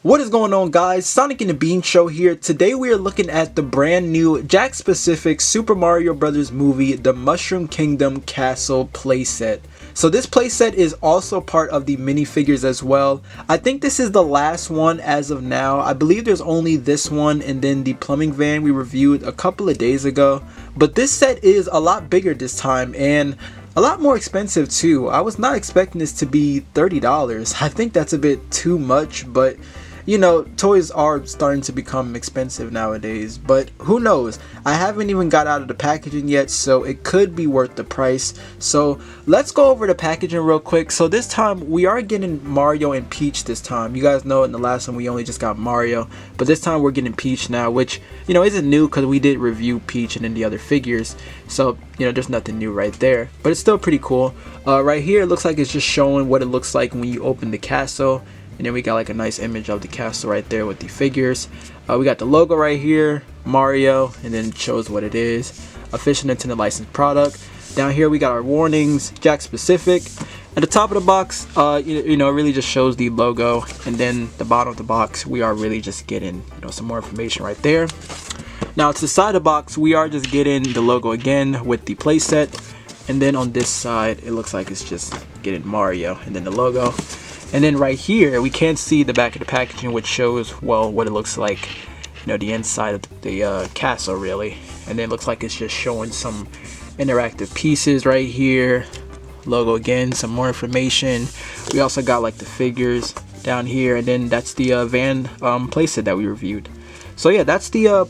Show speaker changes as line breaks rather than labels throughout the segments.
What is going on, guys? Sonic and the Bean Show here. Today we are looking at the brand new Jakks specific Super Mario Bros. Movie, The Mushroom Kingdom Castle playset. So this playset is also part of the minifigures as well. I think this is the last one as of now. I believe there's only this one and then the plumbing van we reviewed a couple of days ago. But this set is a lot bigger this time and a lot more expensive too. I was not expecting this to be $30. I think that's a bit too much, but you know, toys are starting to become expensive nowadays, but who knows? I haven't even got out of the packaging yet, so it could be worth the price. So let's go over the packaging real quick. So this time we are getting Mario and Peach this time. You guys know in the last one we only just got Mario, but this time we're getting Peach now, which, you know, isn't new because we did review Peach and then the other figures. So, you know, there's nothing new right there, but it's still pretty cool. Right here it looks like it's just showing what it looks like when you open the castle. And then we got like a nice image of the castle right there with the figures. We got the logo right here, Mario, and then it shows what it is. Official Nintendo licensed product. Down here we got our warnings, Jakks specific. At the top of the box, you know, it really just shows the logo. And then the bottom of the box, we are really just getting, you know, some more information right there. Now to the side of the box, we are just getting the logo again with the playset. And then on this side, it looks like it's just getting Mario and then the logo. And then right here, we can see the back of the packaging, which shows, well, what it looks like, you know, the inside of the castle, really. And then it looks like it's just showing some interactive pieces right here. Logo again, some more information. We also got like the figures down here, and then that's the van playset that we reviewed. So yeah, that's the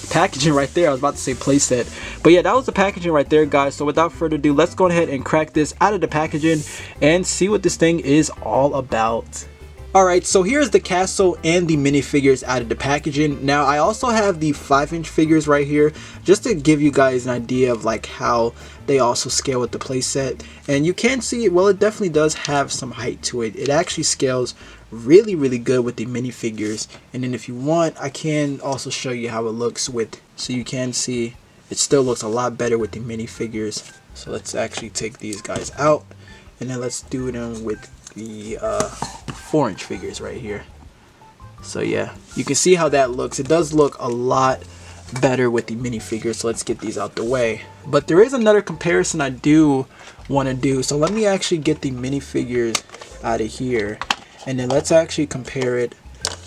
packaging right there. I was about to say playset, but yeah, that was the packaging right there, guys. So without further ado, let's go ahead and crack this out of the packaging and see what this thing is all about. Alright, so here's the castle and the minifigures out of the packaging. Now I also have the 5-inch figures right here, just to give you guys an idea of like how they also scale with the playset. And you can see, well, it definitely does have some height to it. It actually scales really good with the minifigures. And then if you want, I can also show you how it looks with, so you can see it still looks a lot better with the minifigures. So let's actually take these guys out, and then let's do them with the 4-inch figures right here. So yeah, you can see how that looks. It does look a lot better with the minifigures. So let's get these out the way. But there is another comparison I do want to do. So let me actually get the minifigures out of here, and then let's actually compare it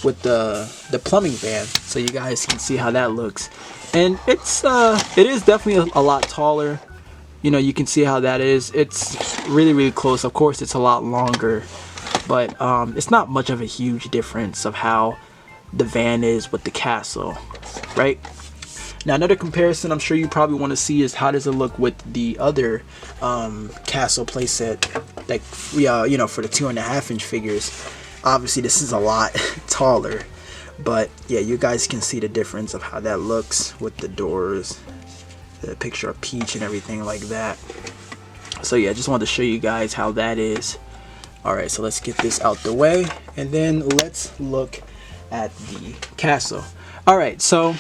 with the plumbing van, so you guys can see how that looks. And it is definitely a lot taller. You know, you can see how that is. It's really close. Of course, it's a lot longer, but it's not much of a huge difference of how the van is with the castle, right? Now another comparison I'm sure you probably want to see is how does it look with the other castle playset, like you know, for the 2.5-inch figures. Obviously this is a lot taller, but yeah, you guys can see the difference of how that looks with the doors, the picture of Peach and everything like that. So yeah, I just wanted to show you guys how that is. Alright, so let's get this out the way, and then let's look at the castle. Alright, so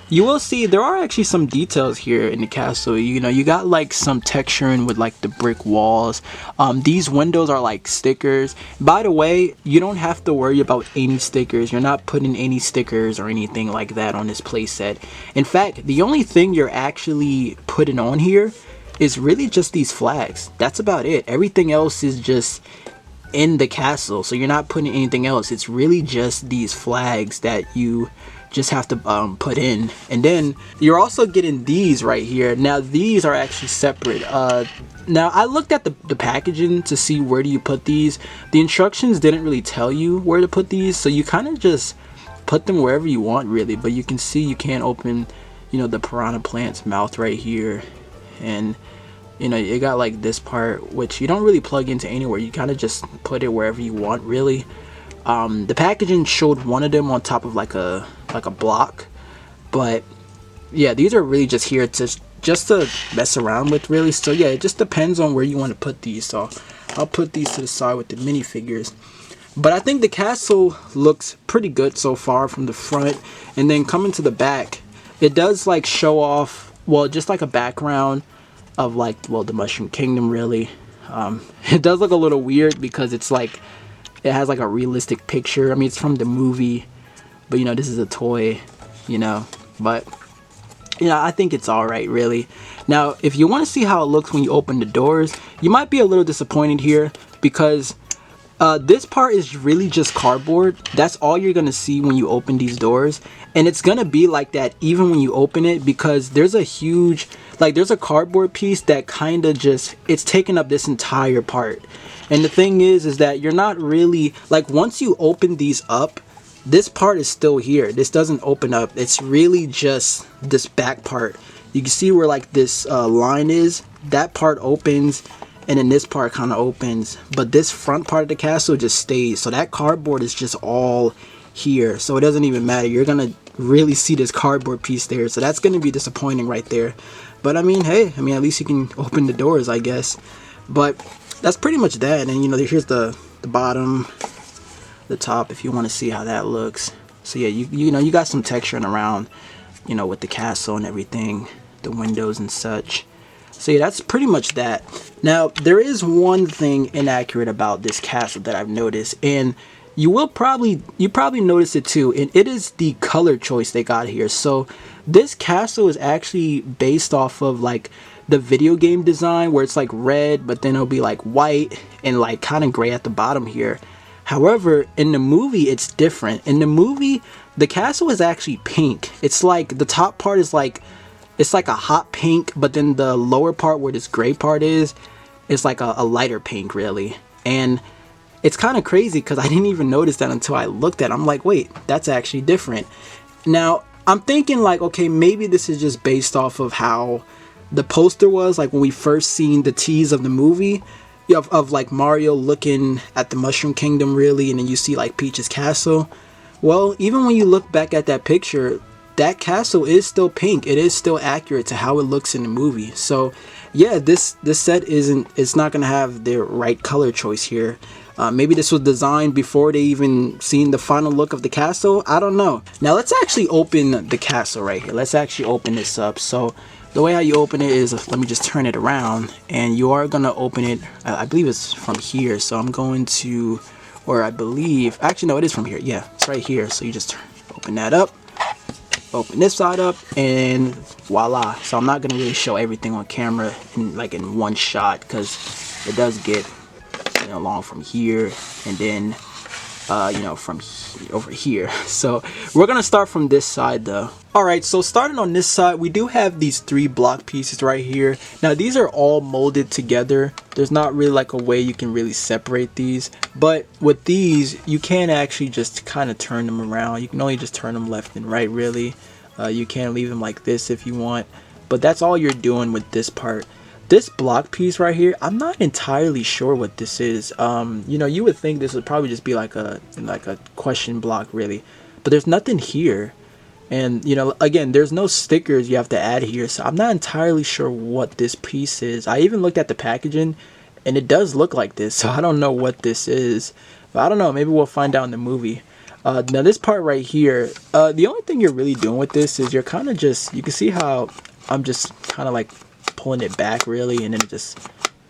you will see there are actually some details here in the castle. You know, you got like some texturing with like the brick walls. These windows are like stickers. By the way, you don't have to worry about any stickers. You're not putting any stickers or anything like that on this playset. In fact, the only thing you're actually putting on here is really just these flags. That's about it. Everything else is just in the castle, so you're not putting anything else. It's really just these flags that you just have to put in. And then you're also getting these right here. Now these are actually separate. Now I looked at the packaging to see where do you put these. The instructions didn't really tell you where to put these, so you kind of just put them wherever you want really. But you can see you can open, you know, the piranha plant's mouth right here, and you know, you got like this part which you don't really plug into anywhere. You kind of just put it wherever you want really. The packaging showed one of them on top of like a block, but yeah, these are really just here to just to mess around with really. So yeah, it just depends on where you want to put these. So I'll put these to the side with the minifigures. But I think the castle looks pretty good so far from the front, and then coming to the back, it does like show off, well, just like a background of like, well, the Mushroom Kingdom really. It does look a little weird because it's like it has like a realistic picture. I mean, it's from the movie, but you know, this is a toy, you know, but you know, I think it's alright, really. Now, if you want to see how it looks when you open the doors, you might be a little disappointed here because this part is really just cardboard. That's all you're gonna see when you open these doors, and it's gonna be like that even when you open it, because there's a huge, like, there's a cardboard piece that kind of just, it's taking up this entire part. And the thing is that you're not really, like, once you open these up, this part is still here. This doesn't open up. It's really just this back part. You can see where like this line is. That part opens, and then this part kind of opens, but this front part of the castle just stays. So that cardboard is just all here, so it doesn't even matter. You're gonna really see this cardboard piece there, so that's gonna be disappointing right there. But I mean, hey, I mean, at least you can open the doors, I guess. But that's pretty much that. And you know, here's the bottom, the top, if you want to see how that looks. So yeah, you know, you got some texturing around, you know, with the castle and everything, the windows and such. So yeah, that's pretty much that. Now, there is one thing inaccurate about this castle that I've noticed, and you probably notice it too, and it is the color choice they got here. So this castle is actually based off of like the video game design, where it's like red, but then it'll be like white and like kind of gray at the bottom here. However, in the movie, it's different. In the movie, the castle is actually pink. It's like the top part is like, it's like a hot pink, but then the lower part where this gray part is like a lighter pink, really. And it's kind of crazy because I didn't even notice that until I looked at it. I'm like, wait, that's actually different. Now, I'm thinking like, okay, maybe this is just based off of how the poster was, like when we first seen the tease of the movie, of like Mario looking at the Mushroom Kingdom, really, and then you see like Peach's castle. Well, even when you look back at that picture, that castle is still pink. It is still accurate to how it looks in the movie. So yeah, this set it's not gonna have their right color choice here. Maybe this was designed before they even seen the final look of the castle. I don't know. Now let's actually open the castle right here. Let's actually open this up. So the way how you open it is, let me just turn it around, and you are gonna open it, I believe it's from here. So I'm going to, or I believe, actually no, it is from here. Yeah, it's right here. So you just open that up, open this side up, and voila. So I'm not gonna really show everything on camera in one shot, because it does get, you know, long from here, and then you know, from over here. So we're gonna start from this side though. Alright, so starting on this side, we do have these 3 block pieces right here. Now these are all molded together. There's not really like a way you can really separate these, but with these you can actually just kind of turn them around. You can only just turn them left and right, really. You can leave them like this if you want, but that's all you're doing with this part. This block piece right here, I'm not entirely sure what this is. You know, you would think this would probably just be like a question block, really, but there's nothing here. And you know, again, there's no stickers you have to add here, so I'm not entirely sure what this piece is. I even looked at the packaging, and it does look like this, so I don't know what this is. But I don't know, maybe we'll find out in the movie. Now this part right here, the only thing you're really doing with this is you're kind of just, you can see how I'm just kind of like pulling it back, really, and then it just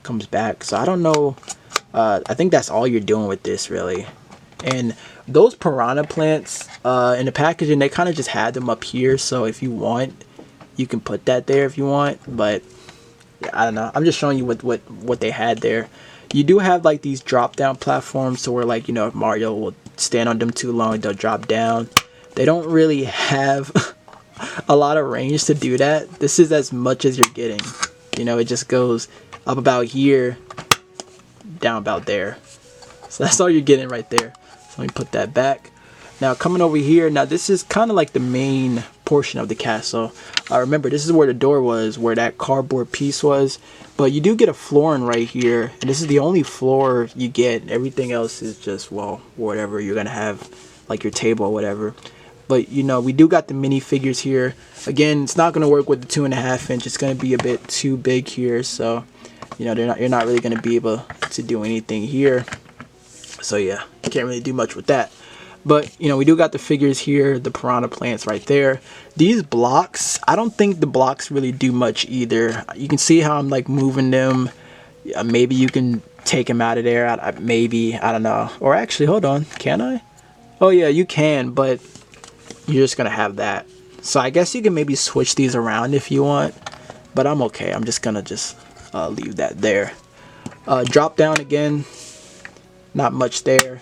comes back. So I don't know, I think that's all you're doing with this, really. And those piranha plants in the packaging, they kind of just had them up here, so if you want, you can put that there if you want. But yeah, I don't know, I'm just showing you what they had there. You do have like these drop down platforms, so where, like, you know, if Mario will stand on them too long, they'll drop down. They don't really have a lot of range to do that. This is as much as you're getting. You know, it just goes up about here, down about there. So that's all you're getting right there. So let me put that back. Now coming over here, now this is kind of like the main portion of the castle. Remember, this is where the door was, where that cardboard piece was. But you do get a flooring right here, and this is the only floor you get. Everything else is just, well, whatever you're gonna have, like your table or whatever. But you know, we do got the mini figures here. Again, it's not gonna work with the 2.5 inch. It's gonna be a bit too big here, so you know, you're not really gonna be able to do anything here. So yeah, you can't really do much with that. But you know, we do got the figures here, the piranha plants right there. These blocks, I don't think the blocks really do much either. You can see how I'm like moving them. Maybe you can take him out of there. Maybe, I don't know. Or actually, hold on, can I? Oh yeah, you can, but you're just gonna have that. So I guess you can maybe switch these around if you want, but I'm okay. I'm just gonna leave that there. Drop down again, not much there.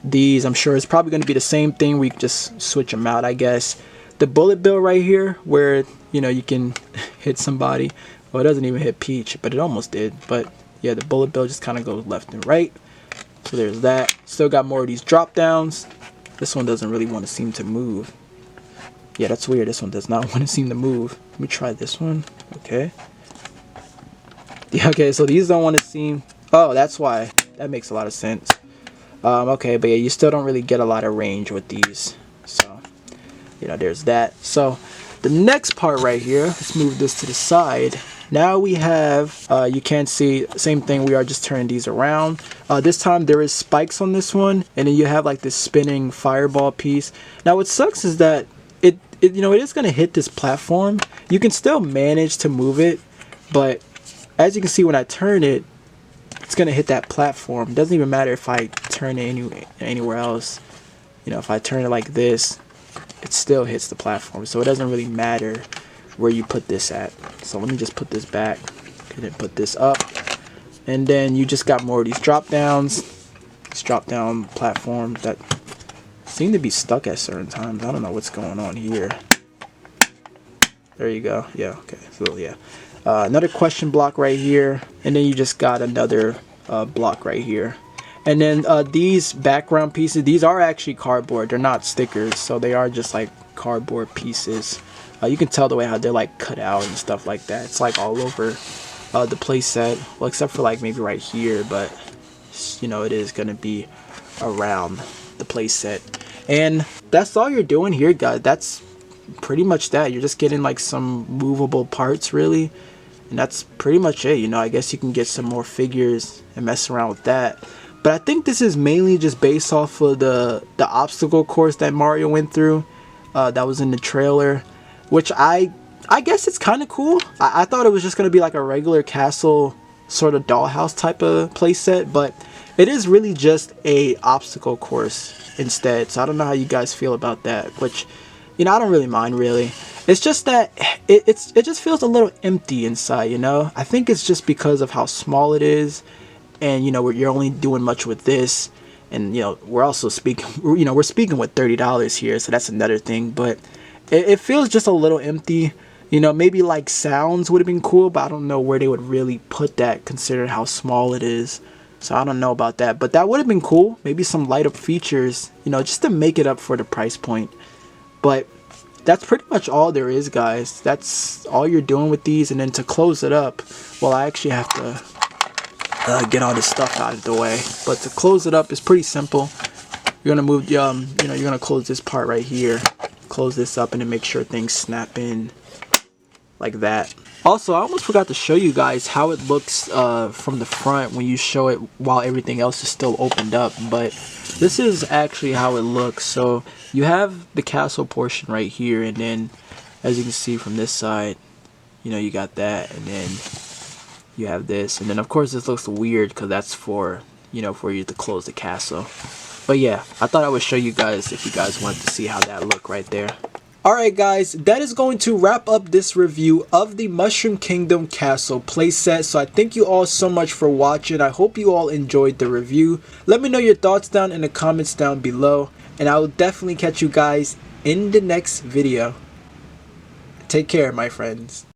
These, I'm sure it's probably gonna be the same thing. We just switch them out, I guess. The bullet bill right here, where you can hit somebody. Well, it doesn't even hit Peach, but it almost did. But yeah, the bullet bill just kind of goes left and right. So there's that. Still got more of these drop downs. This one doesn't really want to seem to move. Yeah, that's weird. This one does not want to seem to move. Let me try this one. Okay. Yeah, okay, so these don't want to seem... Oh, that's why. That makes a lot of sense. Okay, but yeah, you still don't really get a lot of range with these. So, there's that. So, the next part right here, let's move this to the side. Now we have, you can't see, same thing, we are just turning these around. This time there is spikes on this one, and then you have like this spinning fireball piece. Now what sucks is that it is going to hit this platform. You can still manage to move it, but as you can see when I turn it, it's going to hit that platform. It doesn't even matter if I turn it anywhere else. If I turn it like this, it still hits the platform. So it doesn't really matter where you put this at. So let me just put this back and then put this up. And then you just got more of these drop downs. These drop down platforms that seem to be stuck at certain times. I don't know what's going on here. There you go. Yeah, okay. So yeah. Another question block right here. And then you just got another block right here. And then these background pieces, these are actually cardboard. They're not stickers. So they are just like cardboard pieces. You can tell the way how they're like cut out and stuff like that. It's like all over the playset. Well, except for like maybe right here. But, it is going to be around the playset. And that's all you're doing here, guys. That's pretty much that. You're just getting like some movable parts, really. And that's pretty much it. I guess you can get some more figures and mess around with that. But I think this is mainly just based off of the obstacle course that Mario went through. That was in the trailer. Which I guess it's kind of cool. I thought it was just going to be like a regular castle sort of dollhouse type of playset. But it is really just a obstacle course instead. So I don't know how you guys feel about that. Which, I don't really mind really. It's just that it just feels a little empty inside, I think it's just because of how small it is. And, you're only doing much with this. And, we're also speaking, we're speaking with $30 here. So that's another thing. But it feels just a little empty. Maybe like sounds would have been cool, but I don't know where they would really put that considering how small it is. So I don't know about that, but that would have been cool. Maybe some light up features, just to make it up for the price point. But that's pretty much all there is, guys. That's all you're doing with these. And then to close it up, well, I actually have to get all this stuff out of the way. But to close it up is pretty simple. You're gonna move, you're gonna close this part right here. Close this up and then make sure things snap in like that. Also, I almost forgot to show you guys how it looks from the front when you show it while everything else is still opened up. But this is actually how it looks. So you have the castle portion right here, and then as you can see from this side, you got that, and then you have this, and then of course this looks weird because that's for for you to close the castle. But yeah, I thought I would show you guys if you guys wanted to see how that looked right there. Alright guys, that is going to wrap up this review of the Mushroom Kingdom Castle playset. So I thank you all so much for watching. I hope you all enjoyed the review. Let me know your thoughts down in the comments down below. And I will definitely catch you guys in the next video. Take care, my friends.